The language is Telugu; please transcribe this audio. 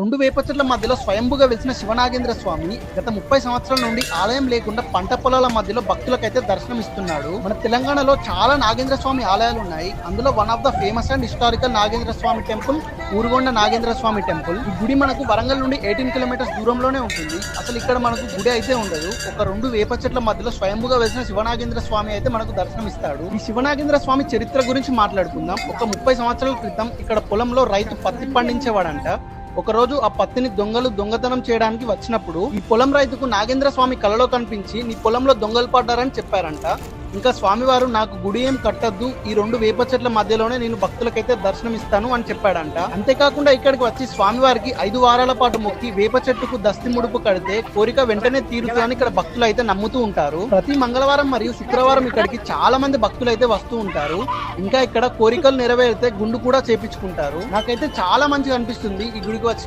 రెండు వేప చెట్ల మధ్యలో స్వయంభుగా వెలిసిన శివనాగేంద్ర స్వామిని గత 30 సంవత్సరాల నుండి ఆలయం లేకుండా పంట పొలాల మధ్యలో భక్తులకైతే దర్శనం ఇస్తున్నాడు. మన తెలంగాణలో చాలా నాగేంద్ర స్వామి ఆలయాలు ఉన్నాయి. అందులో one of the famous and historical Nagendra Swamy temple Urugonda Nagendra Swamy temple. ఈ గుడి మనకు వరంగల్ నుండి 18 కిలోమీటర్స్ దూరంలోనే ఉంటుంది. అసలు ఇక్కడ మనకు గుడి అయితే ఉండదు. ఒక రెండు వేప చెట్ల మధ్యలో స్వయంభుగా వెలిసిన శివనాగేంద్ర స్వామి అయితే మనకు దర్శనం ఇస్తాడు. ఈ శివనాగేంద్ర స్వామి చరిత్ర గురించి మాట్లాడుకుందాం. ఒక 30 సంవత్సరాల క్రితం ఇక్కడ పొలంలో రైతు పత్తి పండించేవాడంట. ఒక రోజు ఆ పత్తిని దొంగలు దొంగతనం చేయడానికి వచ్చినప్పుడు ఈ పొలం రైతుకు నాగేంద్ర స్వామి కలలో కనిపించి నీ పొలంలో దొంగలు పడ్డారని చెప్పారంట. ఇంకా స్వామివారు నాకు గుడి ఏం కట్టద్దు, ఈ రెండు వేప చెట్ల మధ్యలోనే నేను భక్తులకైతే దర్శనం ఇస్తాను అని చెప్పాడంట. అంతేకాకుండా ఇక్కడికి వచ్చి స్వామివారికి 5 వారాల పాటు మొక్కి వేప చెట్టుకు దస్తి ముడుపు కడితే కోరిక వెంటనే తీరుతుందని ఇక్కడ భక్తులు అయితే నమ్ముతూ ఉంటారు. ప్రతి మంగళవారం మరియు శుక్రవారం ఇక్కడికి చాలా మంది భక్తులు అయితే వస్తూ ఉంటారు. ఇంకా ఇక్కడ కోరికలు నెరవేరితే గుండు కూడా చేపించుకుంటారు. నాకైతే చాలా మంచిగా అనిపిస్తుంది ఈ గుడికి వచ్చి.